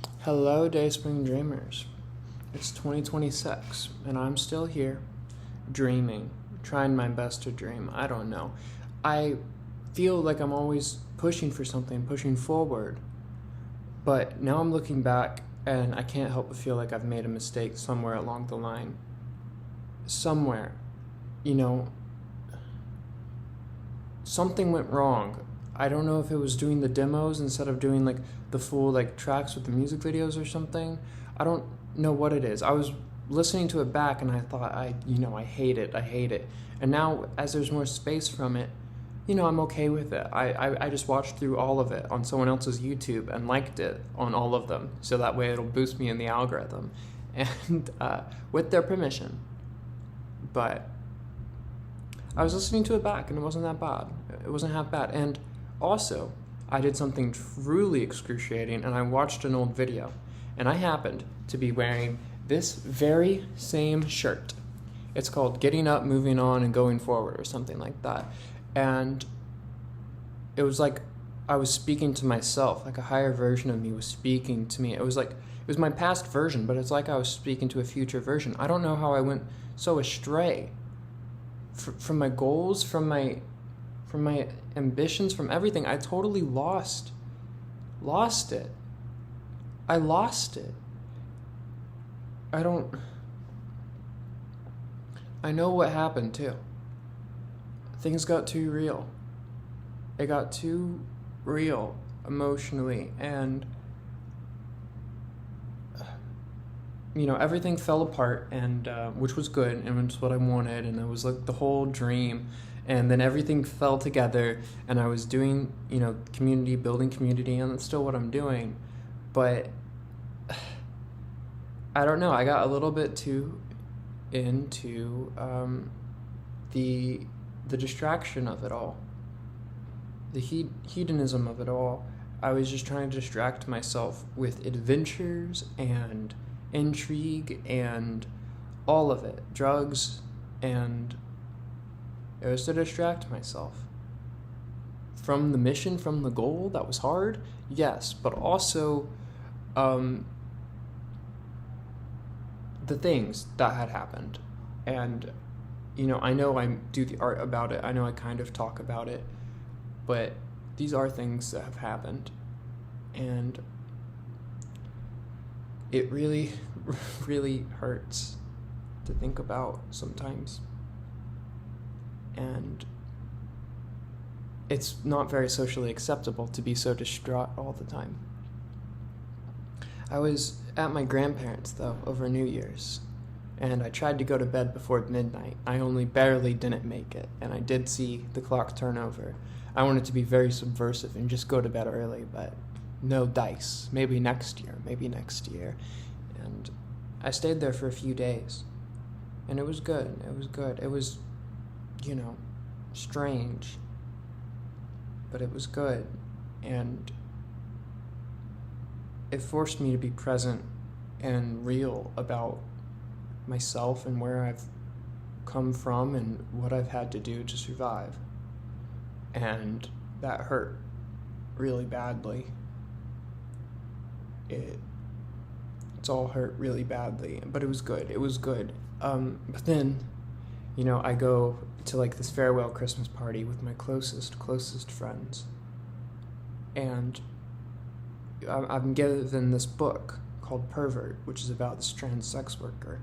Hello, Day Spring Dreamers. It's 2026, and I'm still here, dreaming, trying my best to dream. I don't know. I feel like I'm always pushing for something, pushing forward, but now I'm looking back, and I can't help but feel like I've made a mistake somewhere along the line. Somewhere, you know, something went wrong. I don't know if it was doing the demos instead of doing like the full like tracks with the music videos or something. I don't know what it is. I was listening to it back and I thought I hate it. I hate it. And now as there's more space from it, I'm okay with it. I just watched through all of it on someone else's YouTube and liked it on all of them. So that way it'll boost me in the algorithm. And with their permission. But I was listening to it back and it wasn't that bad. It wasn't half bad. And also, I did something truly excruciating and I watched an old video. And I happened to be wearing this very same shirt. It's called Getting Up, Moving On, and Going Forward or something like that. And it was like I was speaking to myself, like a higher version of me was speaking to me. It was my past version, but it's like I was speaking to a future version. I don't know how I went so astray from my goals, from my ambitions, from everything. I totally lost it. I lost it. I know what happened too. Things got too real. It got too real emotionally, and everything fell apart, and which was good, and it's what I wanted, and it was like the whole dream. And then everything fell together, and I was doing, building community, and that's still what I'm doing. But I don't know, I got a little bit too into the distraction of it all, the hedonism of it all. I was just trying to distract myself with adventures and intrigue and all of it, drugs, and it was to distract myself from the mission, from the goal. That was hard, yes, but also the things that had happened. And I know I do the art about it, I know I kind of talk about it, but these are things that have happened, and it really really hurts to think about sometimes. And it's not very socially acceptable to be so distraught all the time. I was at my grandparents', though, over New Year's, and I tried to go to bed before midnight. I only barely didn't make it, and I did see the clock turn over. I wanted to be very subversive and just go to bed early, but no dice. Maybe next year. And I stayed there for a few days, and it was good. It was strange, but it was good, and it forced me to be present and real about myself and where I've come from and what I've had to do to survive. And that hurt really badly. It's all hurt really badly, but it was good. But then, I go to like this farewell Christmas party with my closest friends, and I'm given this book called Pervert, which is about this trans sex worker.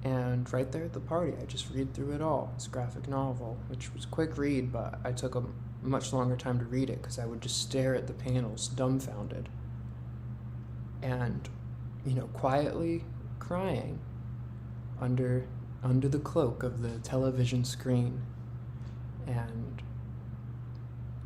And right there at the party, I just read through it all. It's a graphic novel, which was a quick read, but I took a much longer time to read it because I would just stare at the panels, dumbfounded, and quietly crying under the cloak of the television screen. And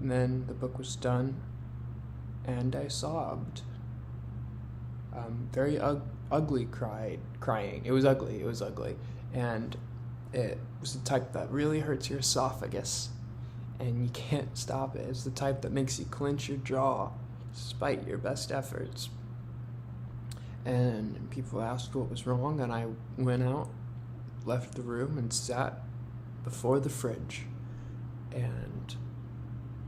then the book was done, and I sobbed. Very ugly crying. It was ugly. And it was the type that really hurts your esophagus, and you can't stop it. It's the type that makes you clench your jaw despite your best efforts. And people asked what was wrong, and I went out, left the room, and sat before the fridge. And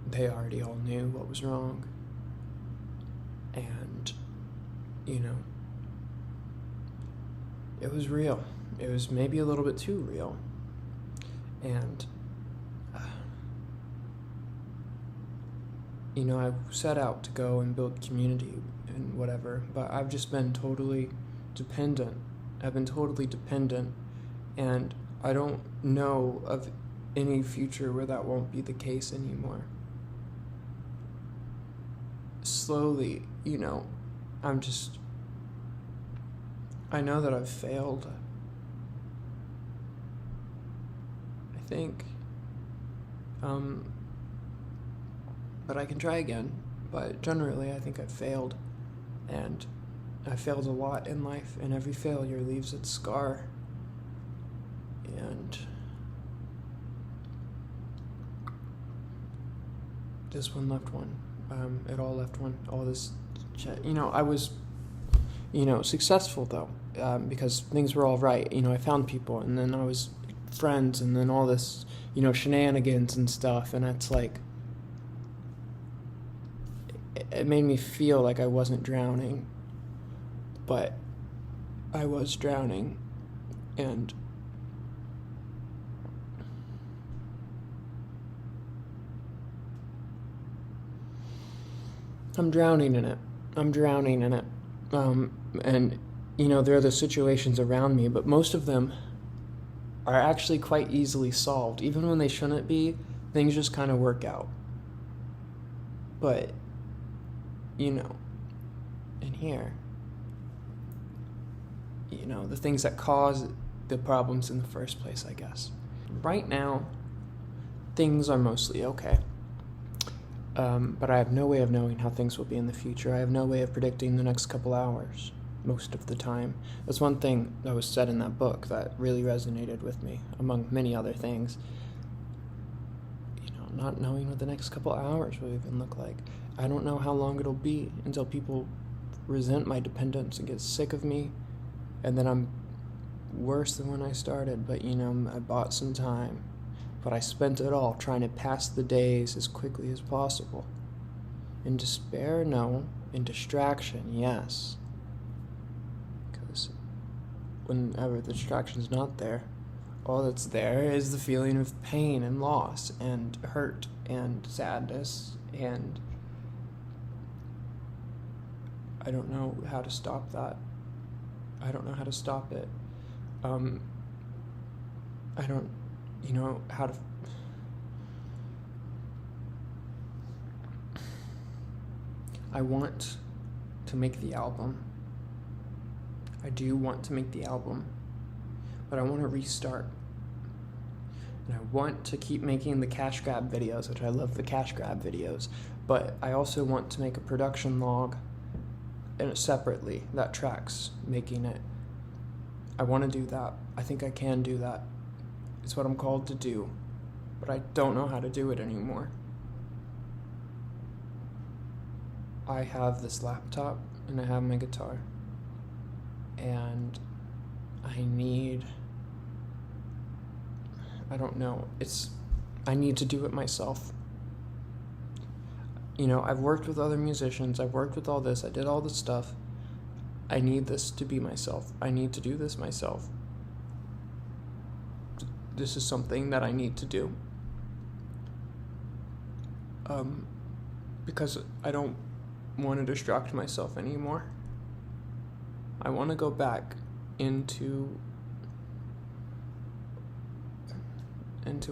they already all knew what was wrong. And you know, it was real. It was maybe a little bit too real. And, you know, I set out to go and build community and whatever, but I've just been totally dependent. I've been totally dependent, and I don't know of any future where that won't be the case anymore. Slowly, you know, I know that I've failed. I think. But I can try again. But generally, I think I've failed. And I failed a lot in life, and every failure leaves its scar. And this one left one. It all left one. All this, you know, I was, you know, successful though, because things were all right. You know, I found people, and then I was friends, and then all this, you know, shenanigans and stuff, and it's like, it made me feel like I wasn't drowning, but I was drowning, and I'm drowning in it. And, you know, there are the situations around me, but most of them are actually quite easily solved. Even when they shouldn't be, things just kind of work out. But, you know, in here, you know, the things that cause the problems in the first place, I guess. Right now, things are mostly okay. But I have no way of knowing how things will be in the future. I have no way of predicting the next couple hours, most of the time. That's one thing that was said in that book that really resonated with me, among many other things. You know, not knowing what the next couple hours will even look like. I don't know how long it'll be until people resent my dependence and get sick of me, and then I'm worse than when I started. But, you know, I bought some time. But I spent it all trying to pass the days as quickly as possible. In despair, no. In distraction, yes. Because whenever the distraction's not there, all that's there is the feeling of pain and loss and hurt and sadness, and I don't know how to stop that. I don't know how to stop it. I don't, you know, how to... I want to make the album. I do want to make the album, but I want to restart. And I want to keep making the cash grab videos, which I love the cash grab videos, but I also want to make a production log and separately that tracks making it. I want to do that. I think I can do that. It's what I'm called to do, but I don't know how to do it anymore. I have this laptop and I have my guitar, and I don't know, I need to do it myself. You know, I've worked with other musicians, I've worked with all this, I did all this stuff. I need this to be myself. I need to do this myself. This is something that I need to do. Because I don't want to distract myself anymore. I want to go back into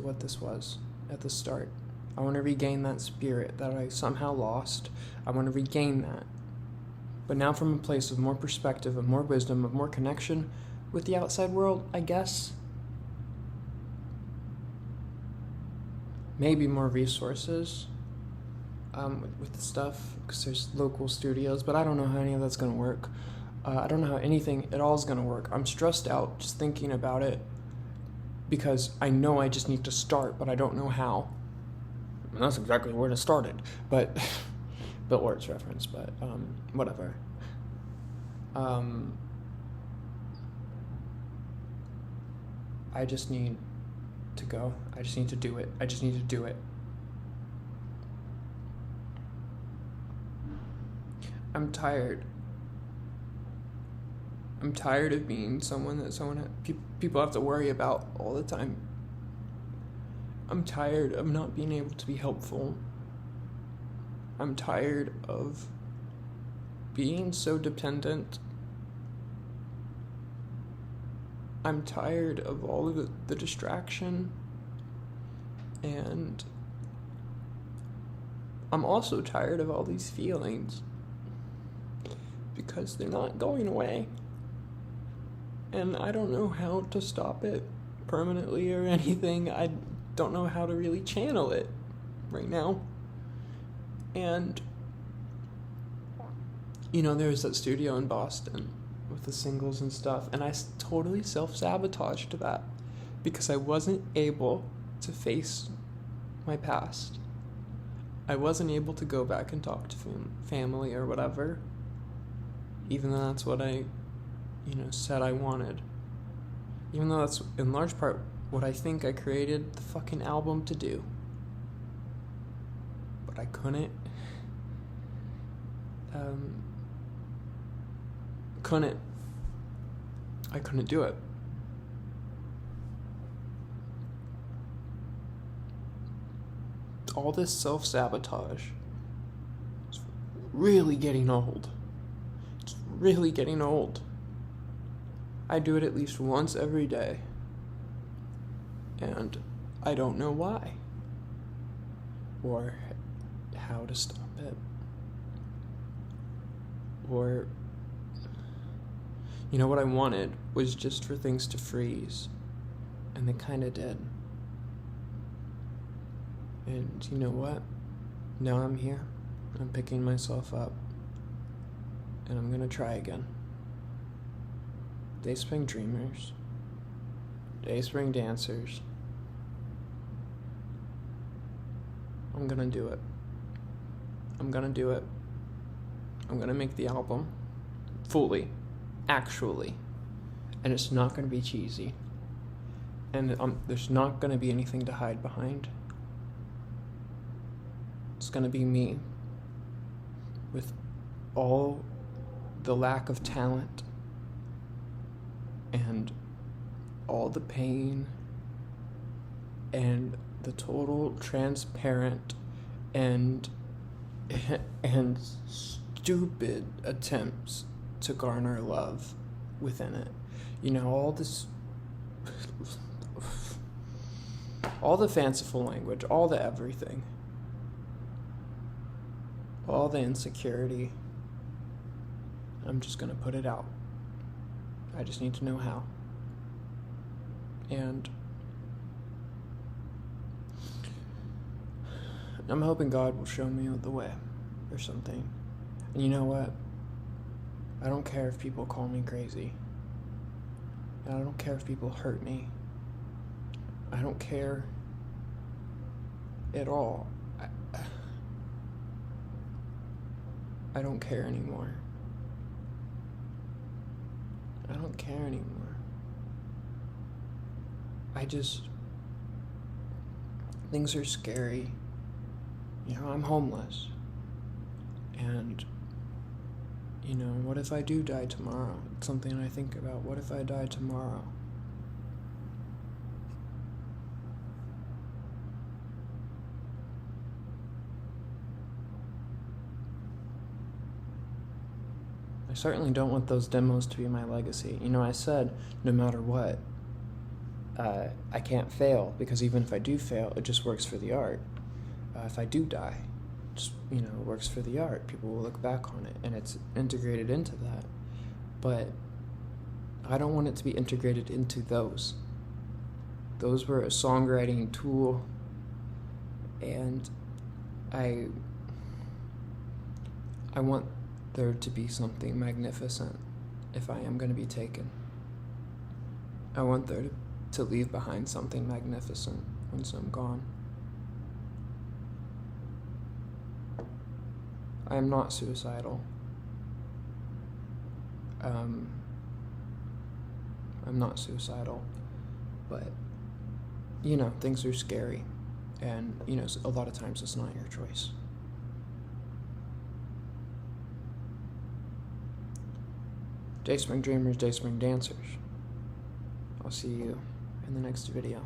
what this was at the start. I want to regain that spirit that I somehow lost. I want to regain that. But now from a place of more perspective, of more wisdom, of more connection with the outside world, I guess. Maybe more resources with the stuff, because there's local studios, but I don't know how any of that's going to work. I don't know how anything at all is going to work. I'm stressed out just thinking about it, because I know I just need to start, but I don't know how. And that's exactly where it started, but Bill Ort's reference, but whatever. I just need to go. I just need to do it. I just need to do it. I'm tired I'm tired of being someone that people have to worry about all the time. I'm tired of not being able to be helpful. I'm tired of being so dependent. I'm tired of all of the distraction. And I'm also tired of all these feelings because they're not going away. And I don't know how to stop it permanently or anything. I don't know how to really channel it right now. And, there's that studio in Boston with the singles and stuff, and I totally self-sabotaged that because I wasn't able to face my past. I wasn't able to go back and talk to family or whatever, even though that's what I, said I wanted. Even though that's in large part what I think I created the fucking album to do. But I couldn't. I couldn't do it. All this self-sabotage is really getting old. It's really getting old. I do it at least once every day. And I don't know why. Or how to stop it. Or, what I wanted was just for things to freeze. And they kind of did. And you know what? Now I'm here. I'm picking myself up. And I'm gonna try again. Dayspring dreamers. Dayspring dancers. I'm gonna do it. I'm gonna do it. I'm gonna make the album. Fully. Actually. And it's not gonna be cheesy. And there's not gonna be anything to hide behind. It's gonna be me. With all the lack of talent. And all the pain. And the total transparent and stupid attempts to garner love within it. All the fanciful language, all the everything, all the insecurity. I'm just gonna put it out. I just need to know how. And I'm hoping God will show me the way or something. And you know what? I don't care if people call me crazy. And I don't care if people hurt me. I don't care at all. I don't care anymore. I don't care anymore. Things are scary. I'm homeless. And, what if I do die tomorrow? It's something I think about. What if I die tomorrow? I certainly don't want those demos to be my legacy. I said, no matter what, I can't fail, because even if I do fail, it just works for the art. If I do die, just, it works for the art. People will look back on it, and it's integrated into that. But I don't want it to be integrated into those. Those were a songwriting tool, and I want there to be something magnificent if I am going to be taken. I want there to leave behind something magnificent once I'm gone. I am not suicidal. I'm not suicidal, but things are scary, and a lot of times it's not your choice. Day Spring Dreamers, Day Spring Dancers. I'll see you in the next video.